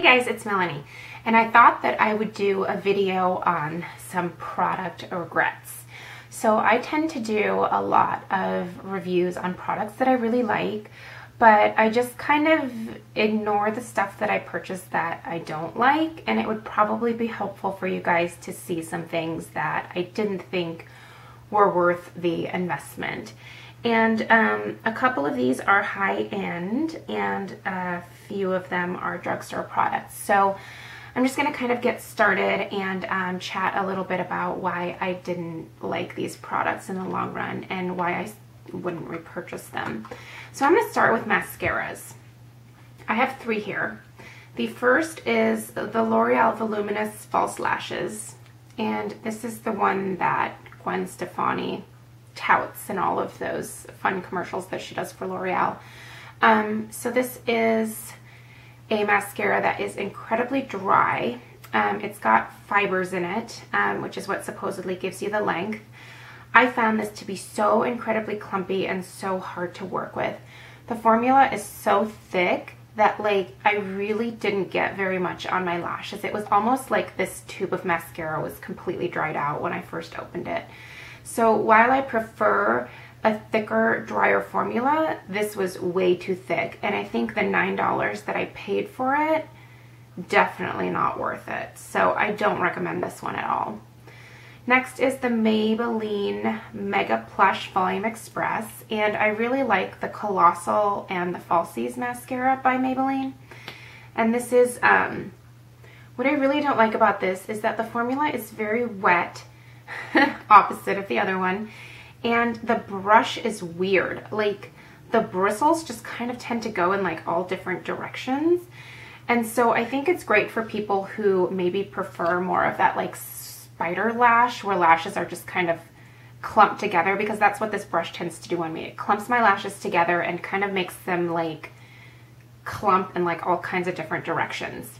Hey guys, it's Melanie, and I thought that I would do a video on some product regrets. So I tend to do a lot of reviews on products that I really like, but I just kind of ignore the stuff that I purchase that I don't like, and it would probably be helpful for you guys to see some things that I didn't think were worth the investment. And a couple of these are high-end, and a few of them are drugstore products. So I'm just going to kind of get started and chat a little bit about why I didn't like these products in the long run and why I wouldn't repurchase them. So I'm going to start with mascaras. I have three here. The first is the L'Oreal Voluminous False Lashes, and this is the one that Gwen Stefani touts in all of those fun commercials that she does for L'Oreal. So this is a mascara that is incredibly dry. It's got fibers in it, which is what supposedly gives you the length. I found this to be so incredibly clumpy and so hard to work with. The formula is so thick that I really didn't get very much on my lashes. It was almost like this tube of mascara was completely dried out when I first opened it. So while I prefer a thicker, drier formula, this was way too thick. And I think the $9 that I paid for it, definitely not worth it. So I don't recommend this one at all. Next is the Maybelline Mega Plush Volume Express. And I really like the Colossal and the Falsies mascara by Maybelline. And this is, what I really don't like about this is that the formula is very wet, opposite of the other one, and the brush is weird. The bristles just kind of tend to go in all different directions, and so I think it's great for people who maybe prefer more of that spider lash where lashes are just kind of clumped together, because that's what this brush tends to do on me. It clumps my lashes together and kind of makes them clump in all kinds of different directions.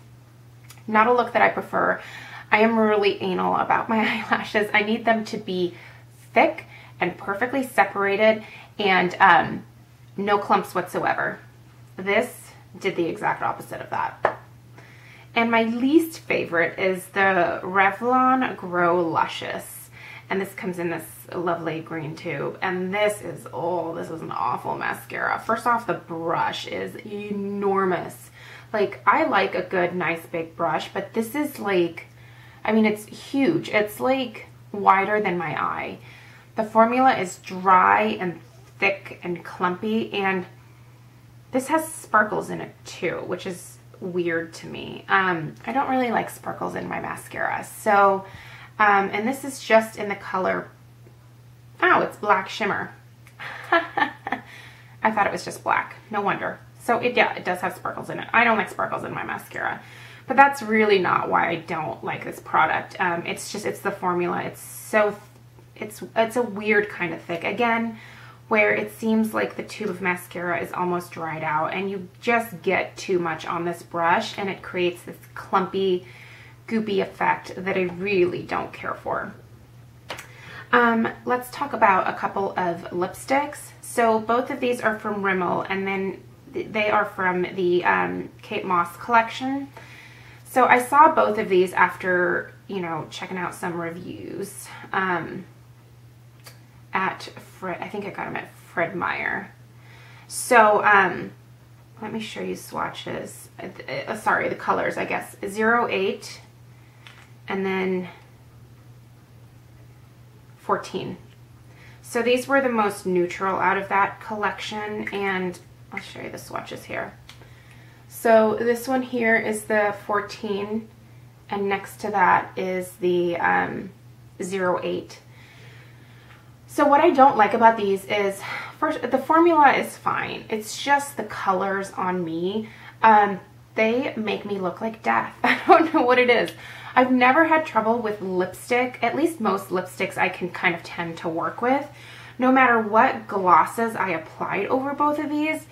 Not a look that I prefer. I am really anal about my eyelashes. I need them to be thick and perfectly separated and no clumps whatsoever. This did the exact opposite of that. And my least favorite is the Revlon Grow Luscious. And this comes in this lovely green tube. And this is an awful mascara. First off, the brush is enormous. I like a good, nice, big brush, but this is it's huge. It's wider than my eye. The formula is dry and thick and clumpy, and this has sparkles in it too, which is weird to me. I don't really like sparkles in my mascara. So, and this is just in the color, oh, it's Black Shimmer. I thought it was just black. No wonder. So it does have sparkles in it. I don't like sparkles in my mascara. But that's really not why I don't like this product. It's the formula. It's a weird kind of thick. Again, where it seems like the tube of mascara is almost dried out and you just get too much on this brush and it creates this clumpy, goopy effect that I really don't care for. Let's talk about a couple of lipsticks. So both of these are from Rimmel, and then they are from the Kate Moss collection. So I saw both of these after, checking out some reviews at Fred. I think I got them at Fred Meyer. So let me show you swatches. Sorry, the colors, I guess. 08 and then 14. So these were the most neutral out of that collection, and I'll show you the swatches here. So this one here is the 14, and next to that is the 08. So what I don't like about these is, first, the formula is fine. It's just the colors on me. They make me look like death. I don't know what it is. I've never had trouble with lipstick. At least most lipsticks I can kind of tend to work with. No matter what glosses I applied over both of these,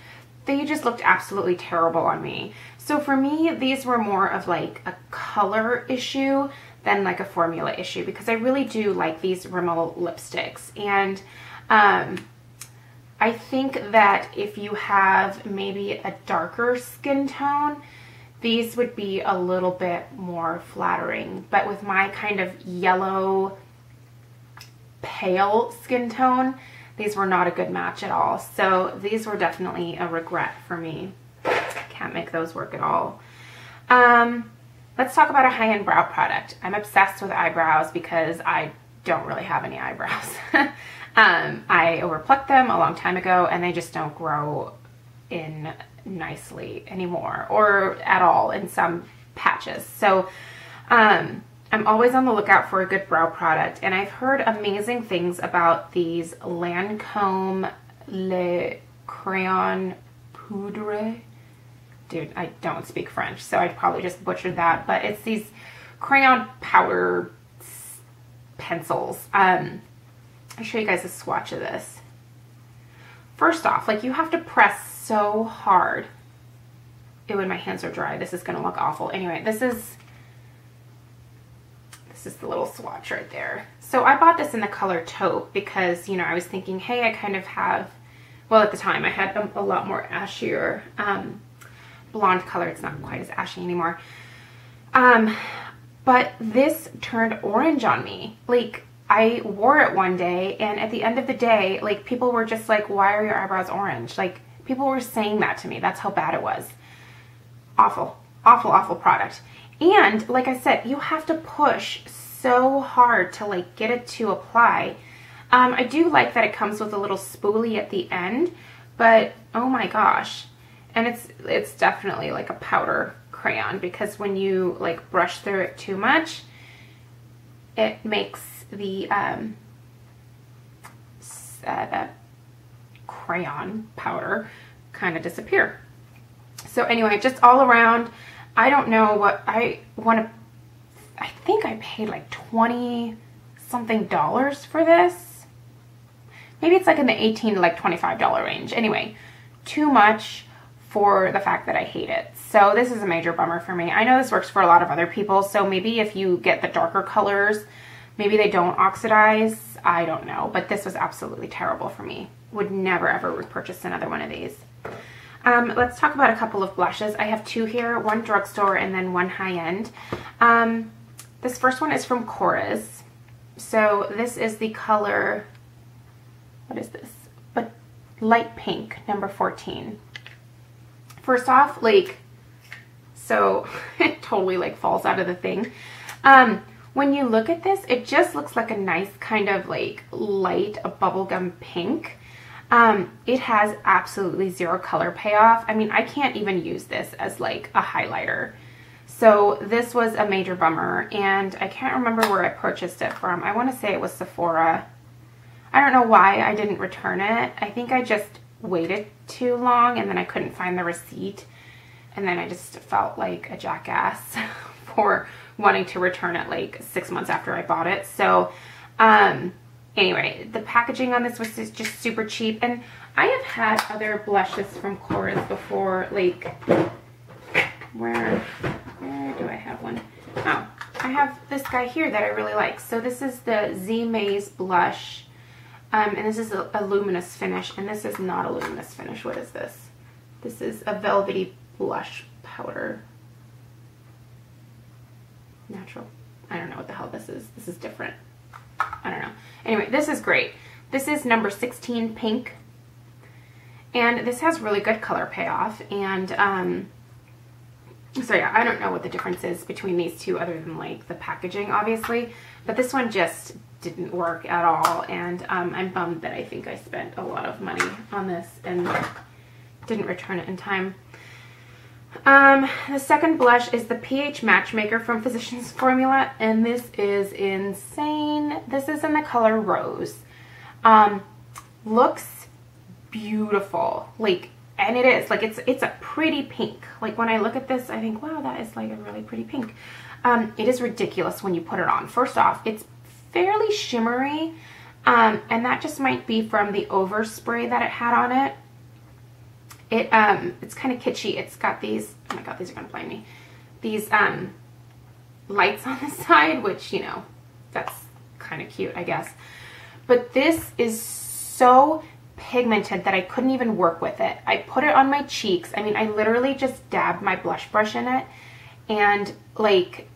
they just looked absolutely terrible on me. So for me, these were more of a color issue than a formula issue, because I really do like these Rimmel lipsticks. And I think that if you have maybe a darker skin tone, these would be a little bit more flattering. But with my kind of yellow, pale skin tone, these were not a good match at all. So these were definitely a regret for me. Can't make those work at all. Let's talk about a high-end brow product. I'm obsessed with eyebrows because I don't really have any eyebrows. I overplucked them a long time ago and they just don't grow in nicely anymore, or at all in some patches. So I'm always on the lookout for a good brow product, and I've heard amazing things about these Lancome Le Crayon Poudre. Dude, I don't speak French, so I'd probably just butchered that, but it's these crayon powder pencils. I'll show you guys a swatch of this. First off, like, you have to press so hard. Ew, and my hands are dry. This is gonna look awful. Anyway, this is the little swatch right there. So I bought this in the color taupe because, you know, I was thinking, hey, I kind of have, well, at the time I had a lot more ashier blonde color. It's not quite as ashy anymore. But this turned orange on me. Like, I wore it one day, and at the end of the day, like, people were just like, why are your eyebrows orange? Like, people were saying that to me. That's how bad it was. Awful, awful, awful product. And like I said, you have to push so hard to like get it to apply. I do like that it comes with a little spoolie at the end, but oh my gosh. And it's definitely like a powder crayon, because when you like brush through it too much, it makes the crayon powder kind of disappear. So anyway, just all around, I don't know what I want to, I think I paid like $20 something for this. Maybe it's like in the $18 to like $25 range. Anyway, too much for the fact that I hate it. So this is a major bummer for me. I know this works for a lot of other people, so maybe if you get the darker colors, maybe they don't oxidize. I don't know, but this was absolutely terrible for me. Would never ever repurchase another one of these. Let's talk about a couple of blushes. I have two here, one drugstore and then one high-end. This first one is from Korres. So this is the color, what is this? But light pink, number 14. First off, like, so it totally like falls out of the thing. When you look at this, it just looks like a nice kind of like light bubblegum pink. It has absolutely zero color payoff. I mean, I can't even use this as like a highlighter. So this was a major bummer, and I can't remember where I purchased it from. I want to say it was Sephora. I don't know why I didn't return it. I think I just waited too long and then I couldn't find the receipt. And then I just felt like a jackass for wanting to return it like 6 months after I bought it. So, anyway, the packaging on this was just super cheap. And I have had other blushes from Korres before, like, where do I have one? Oh, I have this guy here that I really like. So this is the Z Maze blush. And this is a luminous finish, and this is not a luminous finish. What is this? This is a velvety blush powder. Natural. I don't know what the hell this is. This is different. I don't know. Anyway, this is great. This is number 16 pink. And this has really good color payoff. And so yeah, I don't know what the difference is between these two other than like the packaging, obviously. But this one just didn't work at all. And I'm bummed that I think I spent a lot of money on this and didn't return it in time. The second blush is the pH Matchmaker from Physicians Formula, and this is insane. This is in the color Rose. Looks beautiful, like, and it is, like, it's a pretty pink. Like, when I look at this, I think, wow, that is like a really pretty pink. It is ridiculous when you put it on. First off, it's fairly shimmery, and that just might be from the overspray that it had on it. It's kind of kitschy. It's got these, oh my god, these are gonna blind me. These lights on the side, which, you know, that's kind of cute, I guess. But this is so pigmented that I couldn't even work with it. I put it on my cheeks. I mean, I literally just dabbed my blush brush in it, and like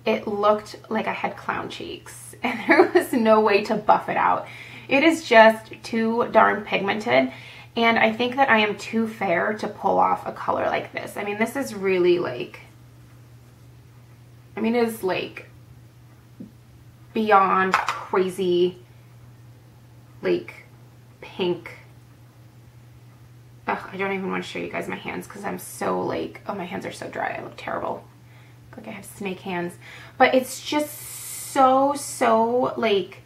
it looked like I had clown cheeks, and there was no way to buff it out. It is just too darn pigmented, and I think that I am too fair to pull off a color like this. I mean, this is really like, I mean, it is like beyond crazy, like pink. Ugh, I don't even want to show you guys my hands because I'm so like, oh, my hands are so dry. I look terrible. Like I have snake hands. But it's just so like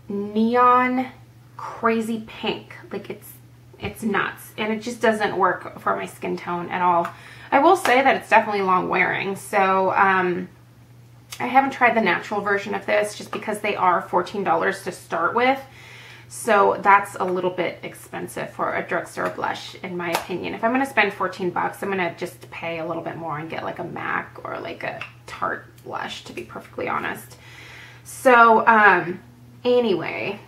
neon crazy pink. Like it's nuts, and it just doesn't work for my skin tone at all. I will say that it's definitely long wearing. So I haven't tried the natural version of this just because they are $14 to start with. So that's a little bit expensive for a drugstore blush, in my opinion. If I'm going to spend 14 bucks, I'm going to just pay a little bit more and get like a MAC or like a Tarte blush, to be perfectly honest. So anyway,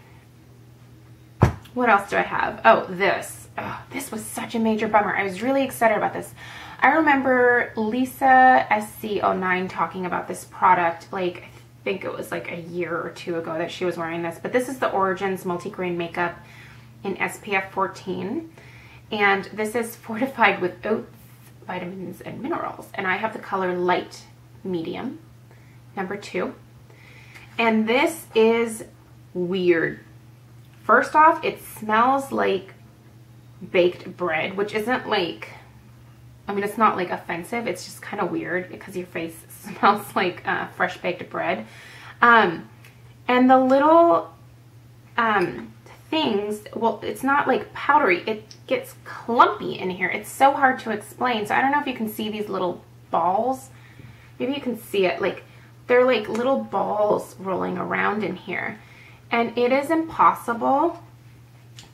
what else do I have? Oh, this. Oh, this was such a major bummer. I was really excited about this. I remember Lisa SC09 talking about this product, like, I think it was like a year or two ago that she was wearing this, but this is the Origins Multi-Grain Makeup in SPF 14, and this is fortified with oats, vitamins, and minerals, and I have the color light medium, number 2, and this is weird. First off, it smells like baked bread, which isn't like, I mean, it's not like offensive, it's just kind of weird because your face smells like fresh baked bread. And the little things, well, it's not like powdery, it gets clumpy in here. It's so hard to explain. So I don't know if you can see these little balls. Maybe you can see it, like they're like little balls rolling around in here. And it is impossible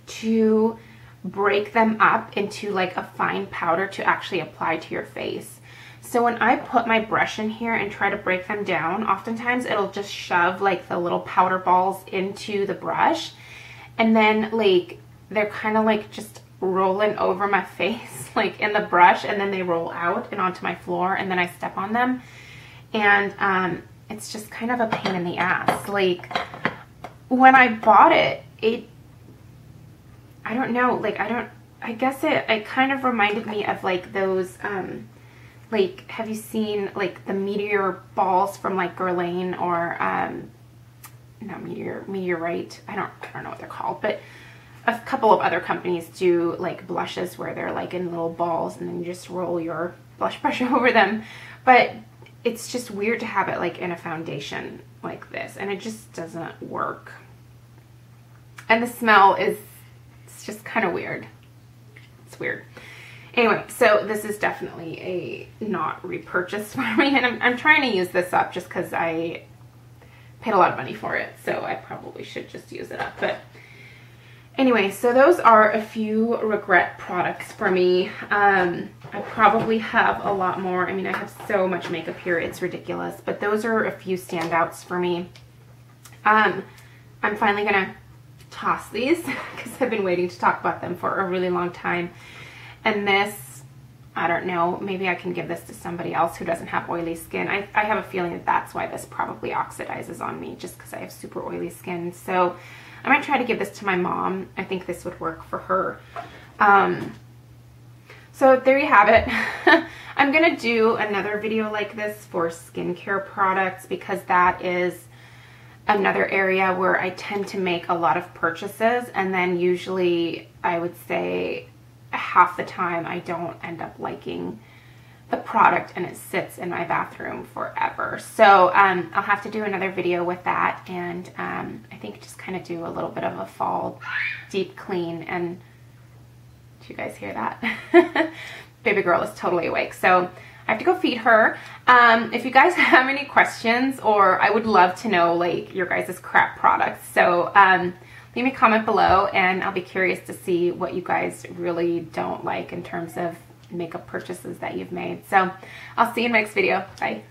to break them up into like a fine powder to actually apply to your face. So when I put my brush in here and try to break them down, oftentimes it'll just shove like the little powder balls into the brush, and then like they're kind of like just rolling over my face like in the brush, and then they roll out and onto my floor, and then I step on them, and it's just kind of a pain in the ass. Like when I bought it, I don't know, like I guess it kind of reminded me of like those like, have you seen like the meteor balls from like Guerlain, or not Meteorite, I don't know what they're called, but a couple of other companies do like blushes where they're like in little balls, and then you just roll your blush brush over them. But it's just weird to have it like in a foundation like this, and it just doesn't work. And the smell is, it's just kind of weird. It's weird. Anyway, so this is definitely a not repurchase for me, and I'm trying to use this up just because I paid a lot of money for it, so I probably should just use it up. But anyway, so those are a few regret products for me. I probably have a lot more. I mean, I have so much makeup here, it's ridiculous, but those are a few standouts for me. I'm finally gonna toss these because I've been waiting to talk about them for a really long time. And this, I don't know, maybe I can give this to somebody else who doesn't have oily skin. I have a feeling that that's why this probably oxidizes on me, just because I have super oily skin. So I might try to give this to my mom. I think this would work for her. So there you have it. I'm gonna do another video like this for skincare products, because that is another area where I tend to make a lot of purchases, and then usually I would say half the time I don't end up liking the product, and it sits in my bathroom forever. So I'll have to do another video with that, and I think just kind of do a little bit of a fall deep clean. And do you guys hear that? Baby girl is totally awake, so I have to go feed her. If you guys have any questions, or I would love to know like your guys' crap products, so leave me a comment below, and I'll be curious to see what you guys really don't like in terms of makeup purchases that you've made. So I'll see you in the next video. Bye.